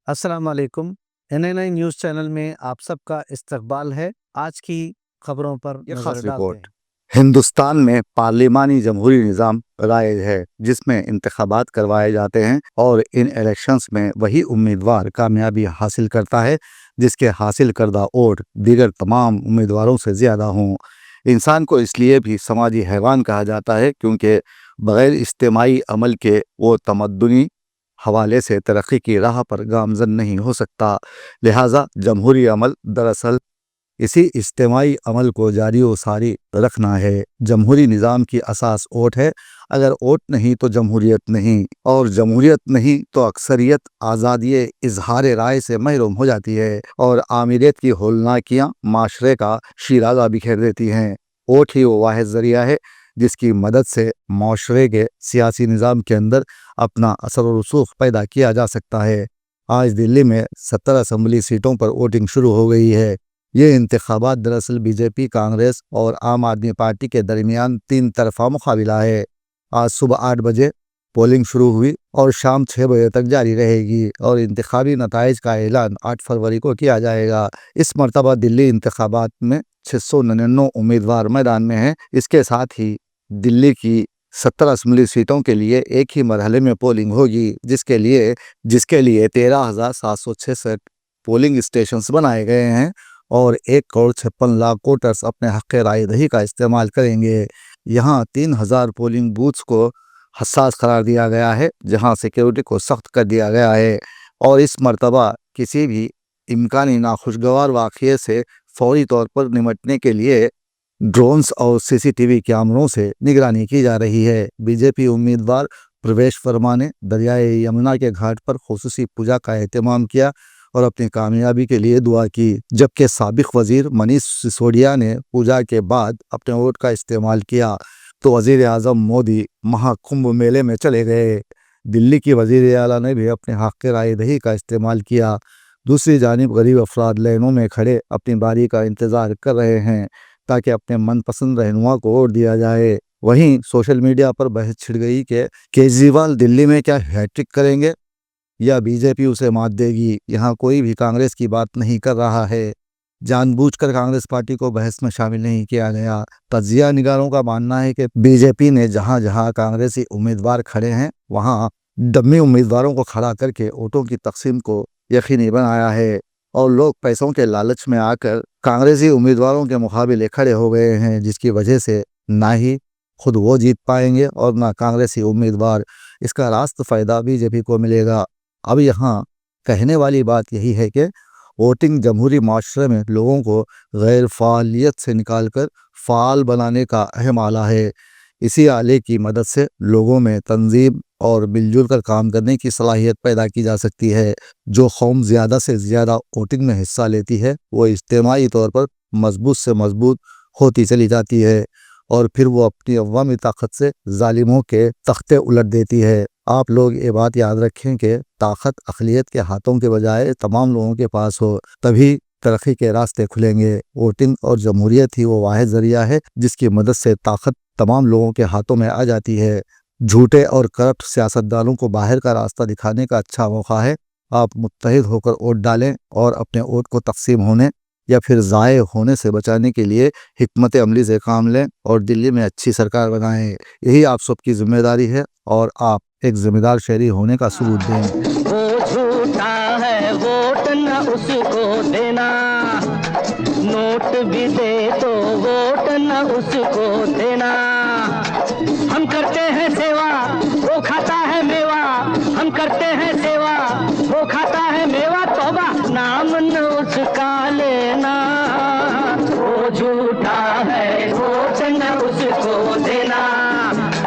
अस्सलाम वालेकुम। NNI news channel में आप सबका इस्तकबाल है। आज की खबरों पर ये नजर खास डालते रिपोर्ट। हैं। हिंदुस्तान में पार्लिमानी जमहूरी निज़ाम राइज है जिसमें इंतखाबात करवाए जाते हैं और इन इलेक्शंस में वही उम्मीदवार कामयाबी हासिल करता है जिसके हासिल करदा वोट दीगर तमाम उम्मीदवारों से ज़्यादा हों। इंसान को इसलिए भी समाजी हैवान कहा जाता है क्योंकि बग़ैर इज्तिमाई अमल के वो तमद्दुनी हवाले से तरक्की की राह पर गामजन नहीं हो सकता। लिहाजा जमहूरी अमल दरअसल इसी इज्तिमाई अमल को जारी व सारी रखना है। जमहूरी निज़ाम की असास वोट है। अगर वोट नहीं तो जमहूरियत नहीं, और जमहूरियत नहीं तो अक्सरियत आज़ादी इजहार राय से महरूम हो जाती है और आमिरियत की होलनाकियाँ माशरे का शीराज़ा बिखेर देती हैं। वोट ही वो वाहिद ज़रिया है जिसकी मदद से माशरे के सियासी निज़ाम के अंदर अपना असर व रसूख पैदा किया जा सकता है। आज दिल्ली में 70 असम्बली सीटों पर वोटिंग शुरू हो गई है। ये इंतखाबात दरअसल बीजेपी, कांग्रेस और आम आदमी पार्टी के दरमियान 3 तरफा मुकाबला है। आज सुबह 8 बजे पोलिंग शुरू हुई और शाम 6 बजे तक जारी रहेगी और इंतखाबी नताइज का ऐलान 8 फरवरी को किया जाएगा। इस मरतबा दिल्ली इंतखाबात में 699 उम्मीदवार मैदान में हैं। इसके साथ ही दिल्ली की 70 असम्बली सीटों के लिए एक ही मरहले में पोलिंग होगी जिसके लिए 13,766 पोलिंग स्टेशंस बनाए गए हैं और 1,56,00,000 वोटर्स अपने हक़ राय दही का इस्तेमाल करेंगे। यहाँ 3,000 पोलिंग बूथ्स को हसास करार दिया गया है जहाँ सिक्योरिटी को सख्त कर दिया गया है और इस मरतबा किसी भी इम्कानी नाखुशगवार वाक़ये से फौरी तौर पर निमटने के लिए ड्रोन्स और CCTV कैमरों से निगरानी की जा रही है। बीजेपी उम्मीदवार प्रवेश वर्मा ने दरियाए यमुना के घाट पर खुसूसी पूजा का एहतमाम किया और अपनी कामयाबी के लिए दुआ की, जबकि साबिक वज़ीर मनीष सिसोदिया ने पूजा के बाद अपने वोट का इस्तेमाल किया तो वज़ीर आज़म मोदी महाकुंभ मेले में चले गए। दिल्ली की वज़ीर आला ने भी अपने हक़ राय दही का इस्तेमाल किया। दूसरी जानिब गरीब अफराद लाइनों में खड़े अपनी बारी का इंतज़ार कर रहे हैं ताकि अपने मनपसंद रहनुमा को वोट दिया जाए। वहीं सोशल मीडिया पर बहस छिड़ गई कि केजरीवाल दिल्ली में क्या हैट्रिक करेंगे या बीजेपी उसे मात देगी। यहाँ कोई भी कांग्रेस की बात नहीं कर रहा है। जानबूझकर कांग्रेस पार्टी को बहस में शामिल नहीं किया गया। तजिया निगारों का मानना है कि बीजेपी ने जहाँ जहाँ कांग्रेसी उम्मीदवार खड़े हैं वहाँ डम्मी उम्मीदवारों को खड़ा करके वोटों की तकसीम को यकीनी बनाया है और लोग पैसों के लालच में आकर कांग्रेसी उम्मीदवारों के मुकाबले खड़े हो गए हैं, जिसकी वजह से ना ही खुद वो जीत पाएंगे और ना कांग्रेसी उम्मीदवार। इसका रास्त फ़ायदा बीजेपी को मिलेगा। अब यहाँ कहने वाली बात यही है कि वोटिंग जमहूरी माशरे में लोगों को गैर फ़ालियत से निकालकर फ़ाल बनाने का अहम आला है। इसी आले की मदद से लोगों में तंजीम और मिलजुल कर काम करने की सलाहियत पैदा की जा सकती है। जो कौम ज़्यादा से ज़्यादा वोटिंग में हिस्सा लेती है वो इज्तिमाई तौर पर मजबूत से मजबूत होती चली जाती है और फिर वो अपनी अवामी ताकत से जालिमों के तख्ते उलट देती है। आप लोग ये बात याद रखें कि ताकत अक़लियत के हाथों के बजाय तमाम लोगों के पास हो, तभी तरक्की के रास्ते खुलेंगे। वोटिंग और जमहूरियत ही वो वाहिद ज़रिया है जिसकी मदद से ताकत तमाम लोगों के हाथों में आ जाती है। झूठे और करप्ट सियासतदानों को बाहर का रास्ता दिखाने का अच्छा मौका है। आप मुत्तहिद होकर वोट डालें और अपने वोट को तकसीम होने या फिर ज़ाये होने से बचाने के लिए हिकमत अमली से काम लें और दिल्ली में अच्छी सरकार बनाएं। यही आप सबकी जिम्मेदारी है और आप एक जिम्मेदार शहरी होने का सबूत दें। वो झूठा है वोट न उसको देना, नोट भी दे तो वोट न उसको देना।